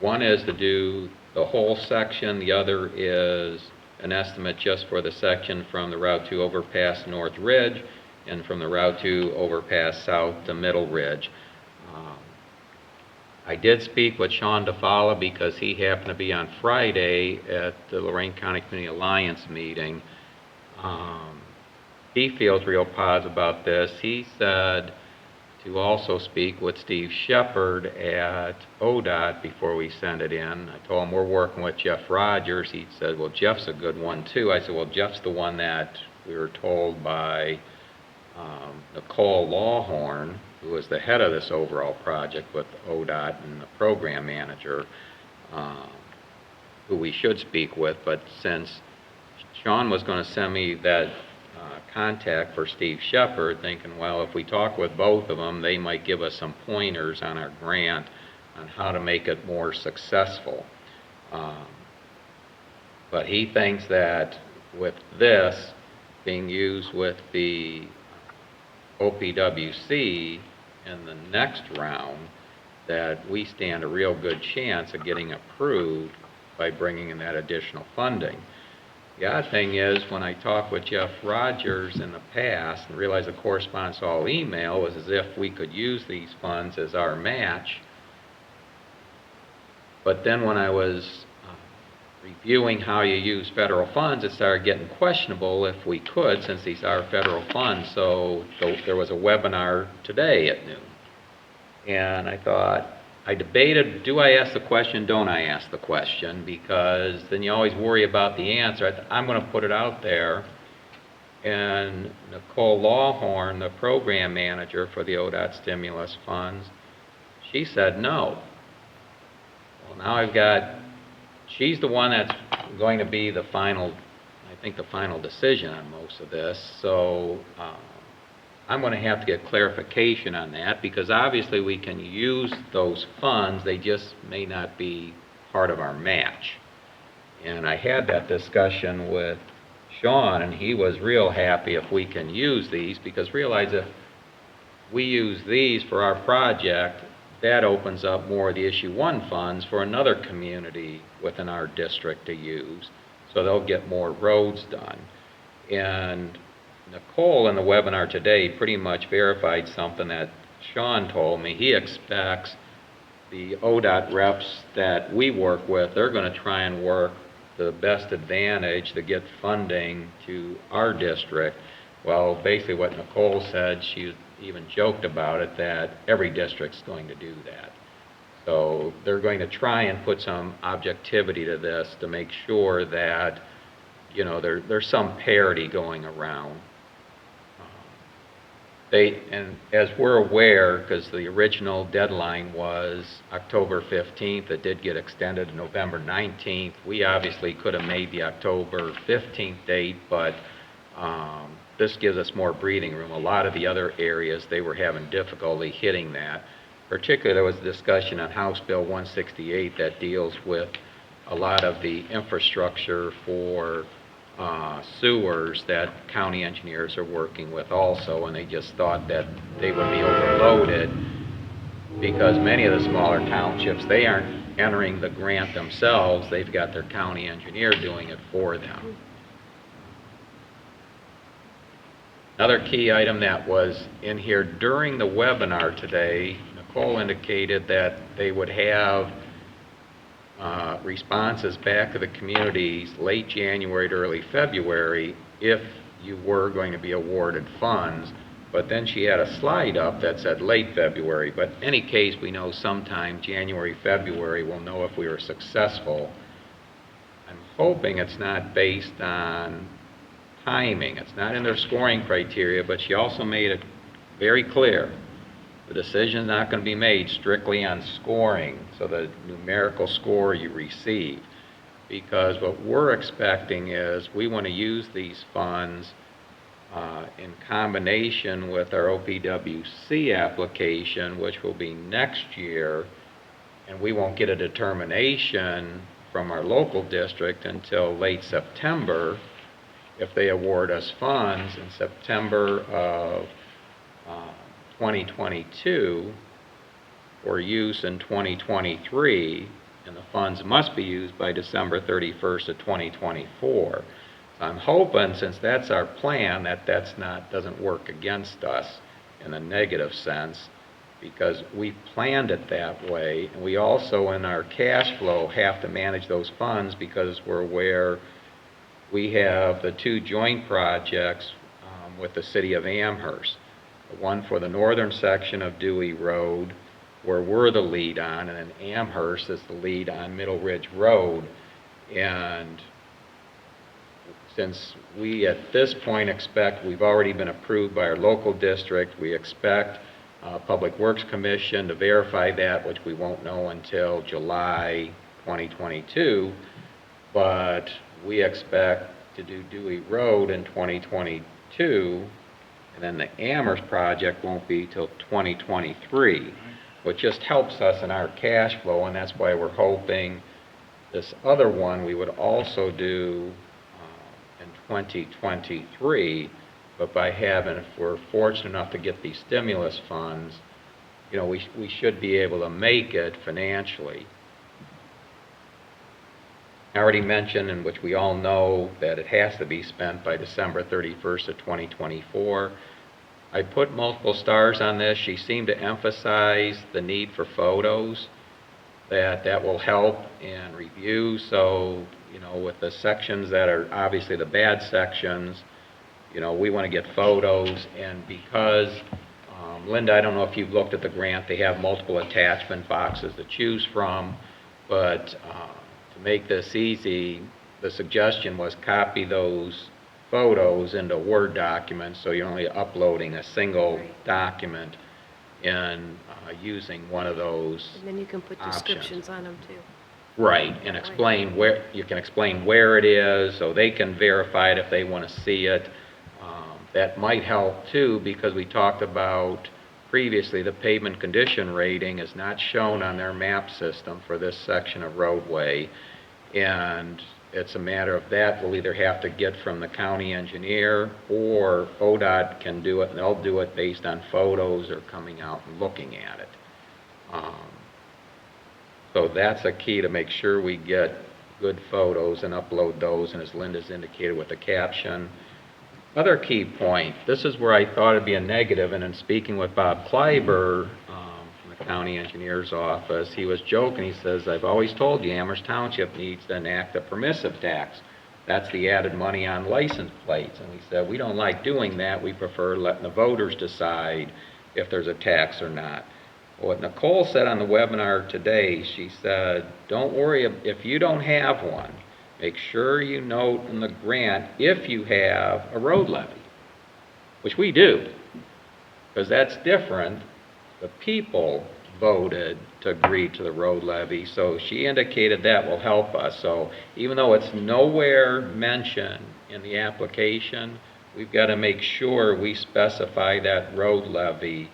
Speaker 1: one is to do the whole section, the other is an estimate just for the section from the Route 2 overpass North Ridge and from the Route 2 overpass south to Middle Ridge. I did speak with Sean DeFalla because he happened to be on Friday at the Lorraine County Community Alliance meeting. He feels real positive about this. He said to also speak with Steve Shepard at ODOT before we send it in. I told him we're working with Jeff Rogers. He said, well, Jeff's a good one too. I said, well, Jeff's the one that we were told by Nicole Lawhorn, who was the head of this overall project with ODOT and the program manager, who we should speak with. But since Sean was going to send me that contact for Steve Shepard, thinking, well, if we talk with both of them, they might give us some pointers on our grant on how to make it more successful. But he thinks that with this being used with the OPWC in the next round, that we stand a real good chance of getting approved by bringing in that additional funding. The odd thing is, when I talked with Jeff Rogers in the past and realized the correspondence all email was as if we could use these funds as our match. But then when I was reviewing how you use federal funds, it started getting questionable if we could, since these are federal funds. So there was a webinar today at noon. And I thought, I debated, do I ask the question, don't I ask the question? Because then you always worry about the answer. I'm going to put it out there. And Nicole Lawhorn, the program manager for the ODOT stimulus funds, she said no. Well, now I've got, she's the one that's going to be the final, I think the final decision on most of this. So I'm going to have to get clarification on that, because obviously we can use those funds, they just may not be part of our match. And I had that discussion with Sean, and he was real happy if we can use these, because realize if we use these for our project, that opens up more of the issue 1 funds for another community within our district to use, so they'll get more roads done. And Nicole in the webinar today pretty much verified something that Sean told me. He expects the ODOT reps that we work with, they're going to try and work the best advantage to get funding to our district. Well, basically what Nicole said, she even joked about it, that every district's going to do that. So they're going to try and put some objectivity to this to make sure that, you know, there's some parity going around. And as we're aware, because the original deadline was October 15th, it did get extended to November 19th. We obviously could have made the October 15th date, but this gives us more breathing room. A lot of the other areas, they were having difficulty hitting that. Particularly, there was a discussion on House Bill 168 that deals with a lot of the infrastructure for sewers that county engineers are working with also, and they just thought that they would be overloaded because many of the smaller townships, they aren't entering the grant themselves, they've got their county engineer doing it for them. Another key item that was in here during the webinar today, Nicole indicated that they would have responses back to the communities late January to early February if you were going to be awarded funds. But then she had a slide up that said late February. But in any case, we know sometime January, February, we'll know if we were successful. I'm hoping it's not based on timing. It's not in their scoring criteria, but she also made it very clear the decision is not going to be made strictly on scoring, so the numerical score you receive. Because what we're expecting is we want to use these funds in combination with our OPWC application, which will be next year, and we won't get a determination from our local district until late September if they award us funds in September of 2022 for use in 2023, and the funds must be used by December 31st of 2024. So I'm hoping, since that's our plan, that doesn't work against us in a negative sense, because we planned it that way, and we also in our cash flow have to manage those funds because we're aware we have the 2 joint projects with the city of Amherst. One for the northern section of Dewey Road, where we're the lead on, and then Amherst is the lead on Middle Ridge Road. And since we at this point expect, we've already been approved by our local district, we expect Public Works Commission to verify that, which we won't know until July 2022, but we expect to do Dewey Road in 2022, and then the Amherst project won't be till 2023, which just helps us in our cash flow, and that's why we're hoping this other one we would also do in 2023, but by having, if we're fortunate enough to get these stimulus funds, you know, we should be able to make it financially. I already mentioned, in which we all know, that it has to be spent by December 31st of 2024. I put multiple stars on this. She seemed to emphasize the need for photos, that will help in review. So, you know, with the sections that are obviously the bad sections, you know, we want to get photos, and because Linda, I don't know if you've looked at the grant. They have multiple attachment boxes to choose from, but to make this easy, the suggestion was copy those photos into Word documents, so you're only uploading a single document and using one of those
Speaker 8: And then you can put
Speaker 1: options.
Speaker 8: descriptions on them too.
Speaker 1: Right, and explain where, you can explain where it is, so they can verify it if they want to see it. That might help too, because we talked about previously, the pavement condition rating is not shown on their map system for this section of roadway. And it's a matter of that, we'll either have to get from the county engineer, or ODOT can do it, and they'll do it based on photos or coming out and looking at it. So that's a key to make sure we get good photos and upload those, and as Linda's indicated with the caption. Other key point, this is where I thought it'd be a negative, and in speaking with Bob Kleiber from the county engineer's office, he was joking. He says, I've always told you Amherst Township needs to enact a permissive tax. That's the added money on license plates. And we said, we don't like doing that. We prefer letting the voters decide if there's a tax or not. What Nicole said on the webinar today, she said, don't worry if you don't have one. Make sure you note in the grant if you have a road levy, which we do, because that's different. The people voted to agree to the road levy, so she indicated that will help us. So even though it's nowhere mentioned in the application, we've got to make sure we specify that road levy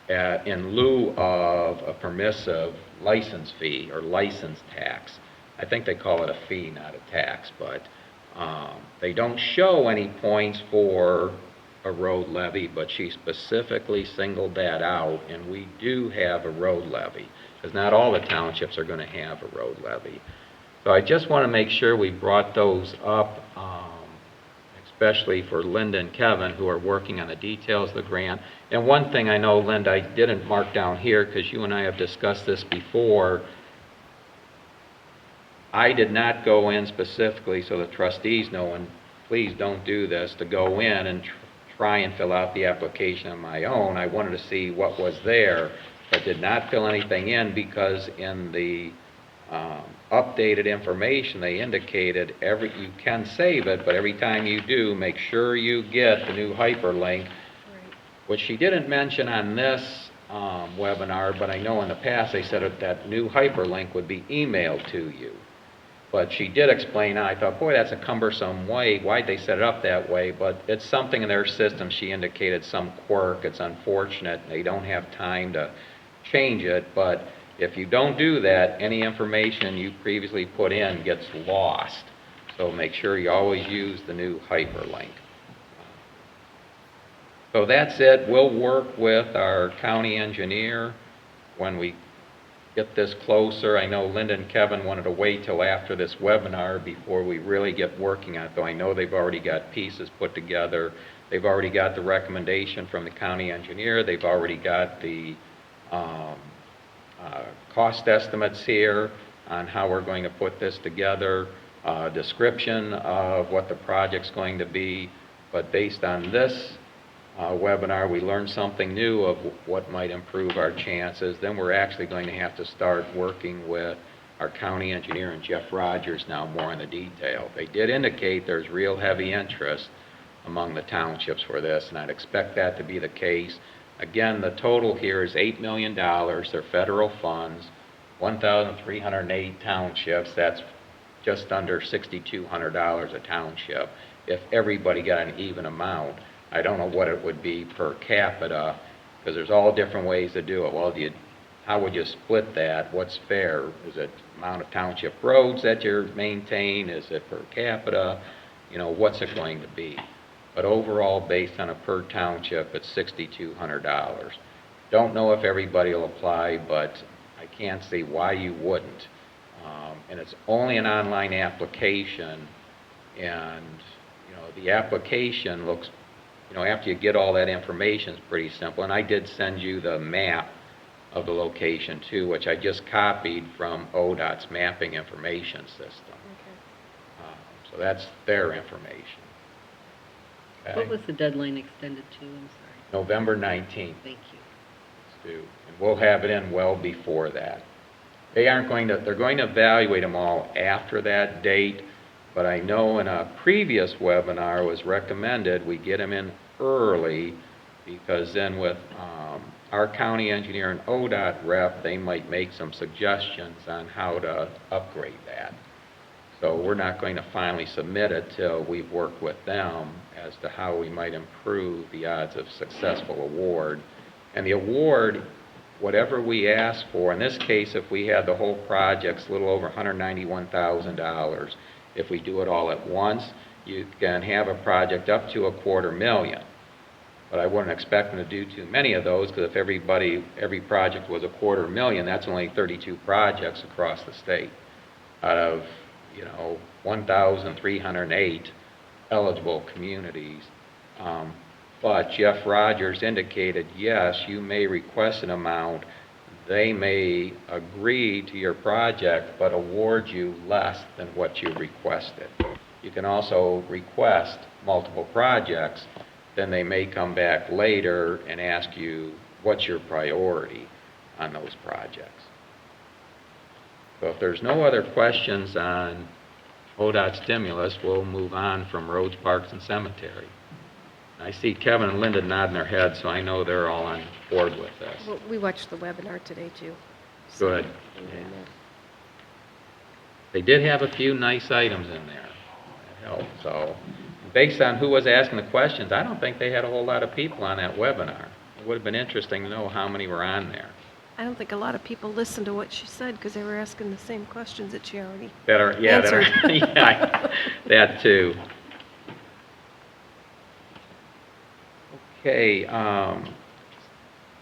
Speaker 1: in lieu of a permissive license fee or license tax. I think they call it a fee, not a tax, but they don't show any points for a road levy, but she specifically singled that out, and we do have a road levy, because not all the townships are going to have a road levy. So I just want to make sure we brought those up, especially for Linda and Kevin, who are working on the details of the grant. And one thing I know, Linda, I didn't mark down here, because you and I have discussed this before. I did not go in specifically, so the trustees know, and please don't do this, to go in and try and fill out the application on my own. I wanted to see what was there, but did not fill anything in, because in the updated information, they indicated you can save it, but every time you do, make sure you get the new hyperlink, which she didn't mention on this webinar, but I know in the past they said that new hyperlink would be emailed to you. But she did explain, I thought, boy, that's a cumbersome way. Why'd they set it up that way? But it's something in their system. She indicated some quirk. It's unfortunate. They don't have time to change it. But if you don't do that, any information you previously put in gets lost. So make sure you always use the new hyperlink. So that's it. We'll work with our county engineer when we get this closer. I know Linda and Kevin wanted to wait till after this webinar before we really get working on it, though I know they've already got pieces put together. They've already got the recommendation from the county engineer. They've already got the cost estimates here on how we're going to put this together, description of what the project's going to be. But based on this webinar, we learned something new of what might improve our chances. Then we're actually going to have to start working with our county engineer and Jeff Rogers now more in the detail. They did indicate there's real heavy interest among the townships for this, and I'd expect that to be the case. Again, the total here is $8 million. They're federal funds, 1,308 townships. That's just under $6,200 a township if everybody got an even amount. I don't know what it would be per capita, because there's all different ways to do it. Well, how would you split that? What's fair? Is it amount of township roads that you maintain? Is it per capita? You know, what's it going to be? But overall, based on a per township, it's $6,200. Don't know if everybody will apply, but I can't see why you wouldn't. And it's only an online application, and you know, the application looks, you know, after you get all that information, it's pretty simple. And I did send you the map of the location too, which I just copied from ODOT's mapping information system. So that's their information. Okay.
Speaker 2: What was the deadline extended to? I'm sorry.
Speaker 1: November 19th.
Speaker 2: Thank you.
Speaker 1: Stu, and we'll have it in well before that. They're going to evaluate them all after that date, but I know in a previous webinar it was recommended we get them in early, because then with our county engineer and ODOT rep, they might make some suggestions on how to upgrade that. So we're not going to finally submit it till we've worked with them as to how we might improve the odds of successful award. And the award, whatever we ask for, in this case, if we had the whole project, a little over $191,000. If we do it all at once, you can have a project up to $250,000. But I wouldn't expect them to do too many of those, because if every project was $250,000, that's only 32 projects across the state out of, 1,308 eligible communities. But Jeff Rogers indicated, yes, you may request an amount. They may agree to your project, but award you less than what you requested. You can also request multiple projects. Then they may come back later and ask you, what's your priority on those projects? So if there's no other questions on ODOT stimulus, we'll move on from roads, parks, and cemetery. I see Kevin and Linda nodding their heads, so I know they're all on board with this.
Speaker 8: Well, we watched the webinar today, too.
Speaker 1: Good. Yeah. They did have a few nice items in there that helped. So based on who was asking the questions, I don't think they had a whole lot of people on that webinar. It would have been interesting to know how many were on there.
Speaker 8: I don't think a lot of people listened to what she said because they were asking the same questions that she already
Speaker 1: Answered. Yeah, that too. Okay,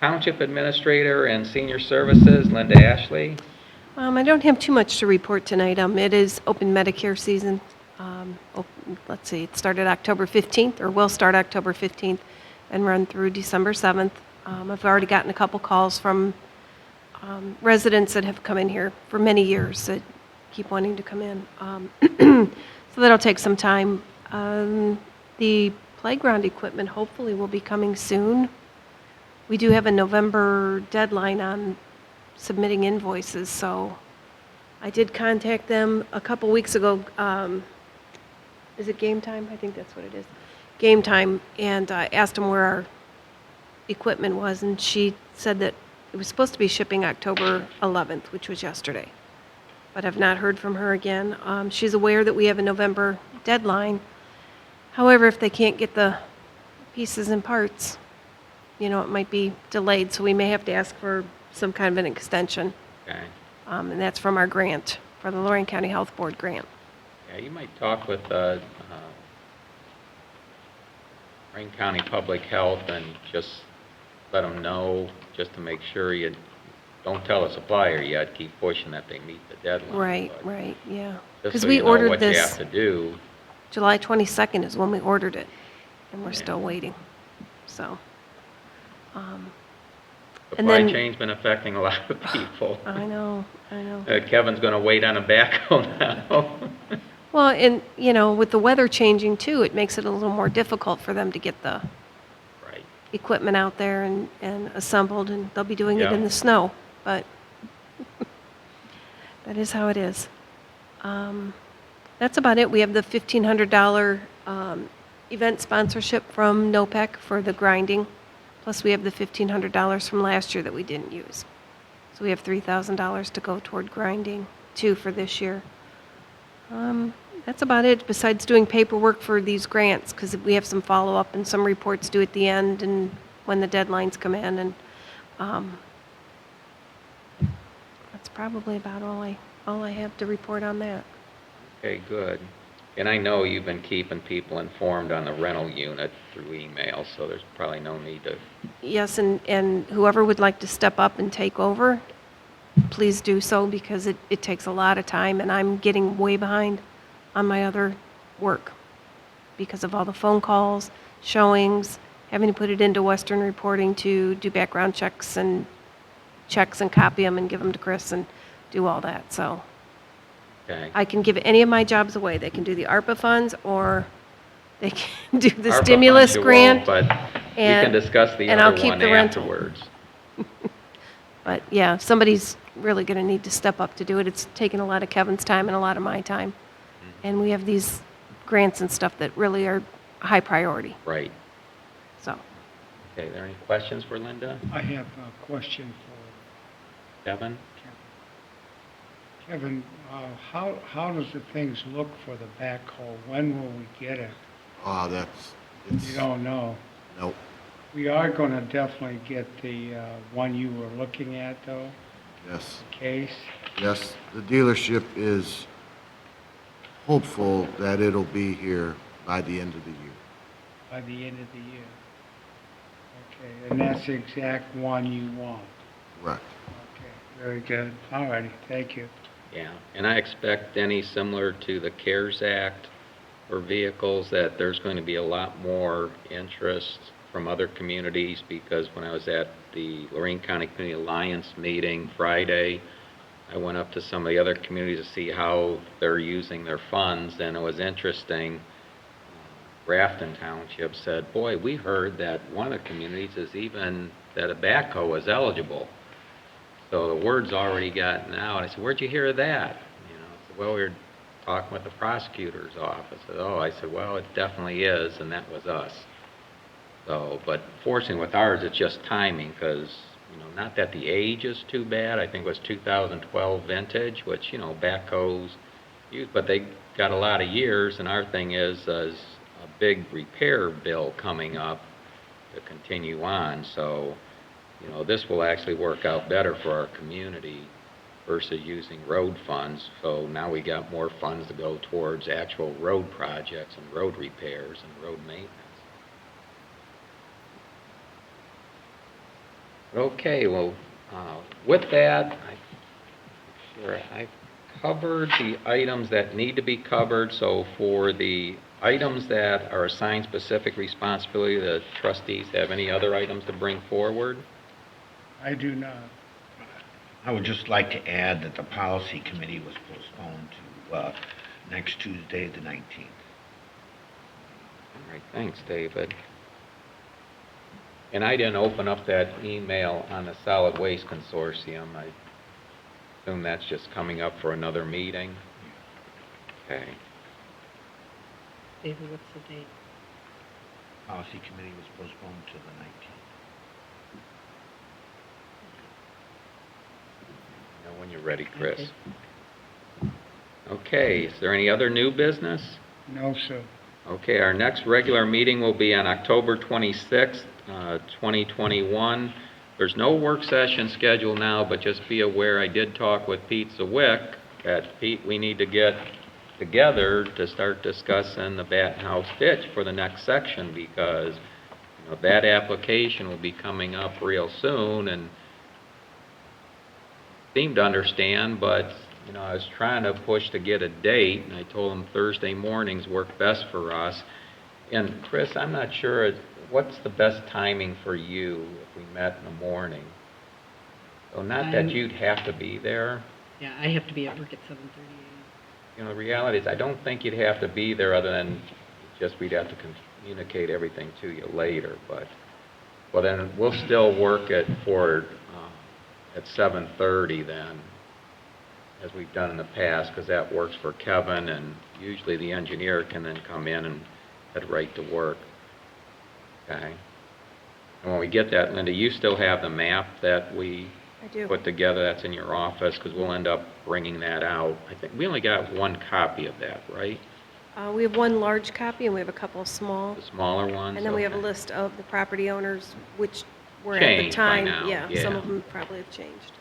Speaker 1: Township Administrator and Senior Services, Linda Ashley.
Speaker 8: I don't have too much to report tonight. It is open Medicare season. Let's see, it started October 15th, or will start October 15th, and run through December 7th. I've already gotten a couple calls from residents that have come in here for many years that keep wanting to come in. So that'll take some time. The playground equipment hopefully will be coming soon. We do have a November deadline on submitting invoices, so I did contact them a couple weeks ago. Is it Game Time? I think that's what it is. Game Time, and I asked them where our equipment was, and she said that it was supposed to be shipping October 11th, which was yesterday. But I've not heard from her again. She's aware that we have a November deadline. However, if they can't get the pieces and parts, it might be delayed, so we may have to ask for some kind of an extension.
Speaker 1: Okay.
Speaker 8: And that's from our grant, for the Lorraine County Health Board grant.
Speaker 1: Yeah, you might talk with Lorraine County Public Health and just let them know, just to make sure you don't tell the supplier yet, keep pushing that they meet the deadline.
Speaker 8: Right,
Speaker 1: But
Speaker 8: right, yeah.
Speaker 1: just
Speaker 8: Because
Speaker 1: so
Speaker 8: we
Speaker 1: you know
Speaker 8: ordered
Speaker 1: what you
Speaker 8: this,
Speaker 1: have to do.
Speaker 8: July 22nd is when we ordered it, and we're
Speaker 1: Yeah.
Speaker 8: still waiting, so.
Speaker 1: Supply chain's been affecting a lot of people.
Speaker 8: I know.
Speaker 1: Kevin's going to wait on a backhoe now.
Speaker 8: Well, and, with the weather changing too, it makes it a little more difficult for them to get the
Speaker 1: Right.
Speaker 8: equipment out there and assembled, and they'll be doing it
Speaker 1: Yeah.
Speaker 8: in the snow, but that is how it is. That's about it. We have the $1,500 event sponsorship from NOPEC for the grinding, plus we have the $1,500 from last year that we didn't use. So we have $3,000 to go toward grinding, too, for this year. That's about it, besides doing paperwork for these grants, because we have some follow-up and some reports due at the end and when the deadlines come in, and that's probably about all I have to report on that.
Speaker 1: Okay, good. And I know you've been keeping people informed on the rental unit through email, so there's probably no need to.
Speaker 8: Yes, and whoever would like to step up and take over, please do so, because it takes a lot of time, and I'm getting way behind on my other work because of all the phone calls, showings, having to put it into Western Reporting to do background checks and copy them and give them to Chris and do all that. So
Speaker 1: Okay.
Speaker 8: I can give any of my jobs away. They can do the ARPA funds, or they can do the
Speaker 1: ARPA
Speaker 8: stimulus
Speaker 1: funds you
Speaker 8: grant.
Speaker 1: won't, We can
Speaker 8: And-
Speaker 1: discuss the
Speaker 8: and I'll
Speaker 1: other
Speaker 8: keep
Speaker 1: one
Speaker 8: the rental.
Speaker 1: afterwards.
Speaker 8: But yeah, somebody's really going to need to step up to do it. It's taken a lot of Kevin's time and a lot of my time. And we have these grants and stuff that really are high priority,
Speaker 1: Right.
Speaker 8: so.
Speaker 1: Okay, are there any questions for Linda?
Speaker 6: I have a question for
Speaker 1: Kevin?
Speaker 6: Kevin. How does the things look for the backhoe? When will we get it?
Speaker 7: It's,
Speaker 6: You don't know.
Speaker 7: nope,
Speaker 6: We are going to definitely get the one you were looking at, though,
Speaker 7: yes.
Speaker 6: case.
Speaker 7: Yes, the dealership is hopeful that it'll be here by the end of the year.
Speaker 6: By the end of the year. Okay, and that's the exact one you want.
Speaker 7: Correct.
Speaker 6: Okay, very good. All righty, thank you.
Speaker 1: Yeah, and I expect any similar to the CARES Act for vehicles, that there's going to be a lot more interest from other communities, because when I was at the Lorraine County Community Alliance meeting Friday, I went up to some of the other communities to see how they're using their funds, and it was interesting. Grafton Township said, boy, we heard that one of the communities is even, that a backhoe was eligible. So the word's already gotten out. I said, where'd you hear that? You know, I said, well, we were talking with the prosecutor's office. I said, oh, I said, well, it definitely is, and that was us. So, but fortunately with ours, it's just timing, because, you know, not that the age is too bad. I think it was 2012 vintage, which, you know, backhoes use, but they got a lot of years, and our thing is a big repair bill coming up to continue on. So, you know, this will actually work out better for our community versus using road funds. So now we got more funds to go towards actual road projects and road repairs and road maintenance. Okay, well, with that, I've covered the items that need to be covered. So for the items that are assigned specific responsibility, the trustees have any other items to bring forward?
Speaker 6: I do not.
Speaker 3: I would just like to add that the policy committee was postponed to next Tuesday, the 19th.
Speaker 1: All right, thanks, David. And I didn't open up that email on the Solid Waste Consortium. I assume that's just coming up for another meeting? Okay.
Speaker 2: David, what's the date?
Speaker 3: Policy committee was postponed to the 19th.
Speaker 1: You know when you're ready, Chris. Okay, is there any other new business?
Speaker 6: No, sir.
Speaker 1: Okay, our next regular meeting will be on October 26th, 2021. There's no work session scheduled now, but just be aware, I did talk with Pete Zawick, that Pete, we need to get together to start discussing the Batten House ditch for the next section, because, you know, that application will be coming up real soon, and seemed to understand, but, you know, I was trying to push to get a date, and I told him Thursday mornings work best for us. And Chris, I'm not sure, what's the best timing for you if we met in the morning? So not that you'd have to be there.
Speaker 2: Yeah, I have to be at work at 7:30 a.m.
Speaker 1: You know, the reality is, I don't think you'd have to be there, other than just we'd have to communicate everything to you later. But, well, then we'll still work at 7:30 then, as we've done in the past, because that works for Kevin, and usually the engineer can then come in and head right to work. Okay? And when we get that, Linda, you still have the map that we
Speaker 8: I do.
Speaker 1: put together, that's in your office, because we'll end up bringing that out. I think we only got one copy of that, right?
Speaker 8: We have one large copy and we have a couple of small.
Speaker 1: The smaller ones?
Speaker 8: And then we have a
Speaker 1: Okay.
Speaker 8: list of the property owners, which were at the
Speaker 1: Changed by
Speaker 8: time.
Speaker 1: now,
Speaker 8: Some
Speaker 1: yeah.
Speaker 8: of them probably have changed.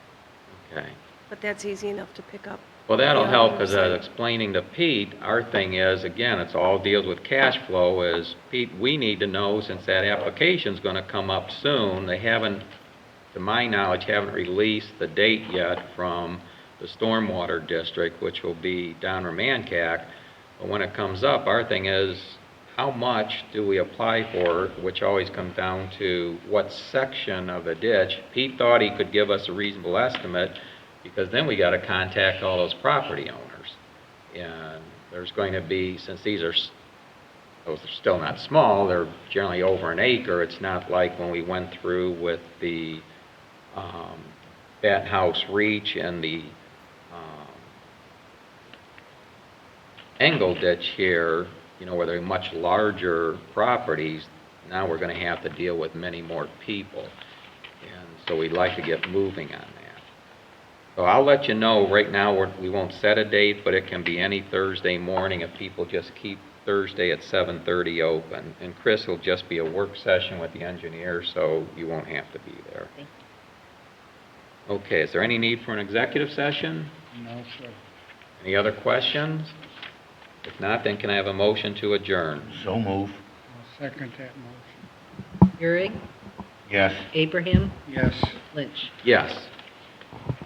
Speaker 1: Okay.
Speaker 8: But that's easy enough to pick up.
Speaker 1: Well, that'll
Speaker 8: Yeah,
Speaker 1: help, because I was
Speaker 8: website.
Speaker 1: explaining to Pete, our thing is, again, it's all deals with cash flow, is, Pete, we need to know, since that application's gonna come up soon, they haven't, to my knowledge, haven't released the date yet from the stormwater district, which will be down Romancac. But when it comes up, our thing is, how much do we apply for, which always comes down to what section of the ditch. Pete thought he could give us a reasonable estimate, because then we got to contact all those property owners. And there's going to be, since these are those are still not small, they're generally over an acre. It's not like when we went through with the Bat House Reach and the Engle Ditch here, where they're much larger properties. Now we're going to have to deal with many more people. And so we'd like to get moving on that. So I'll let you know, right now, we won't set a date, but it can be any Thursday morning if people just keep Thursday at 7:30 open. And Chris will just be a work session with the engineer, so you won't have to be there. Okay, is there any need for an executive session?
Speaker 6: No, sir.
Speaker 1: Any other questions? If not, then can I have a motion to adjourn?
Speaker 3: So move.
Speaker 6: I'll second that motion.
Speaker 2: Euring,
Speaker 3: Yes.
Speaker 2: Abraham,
Speaker 6: Yes.
Speaker 2: Lynch.
Speaker 1: Yes.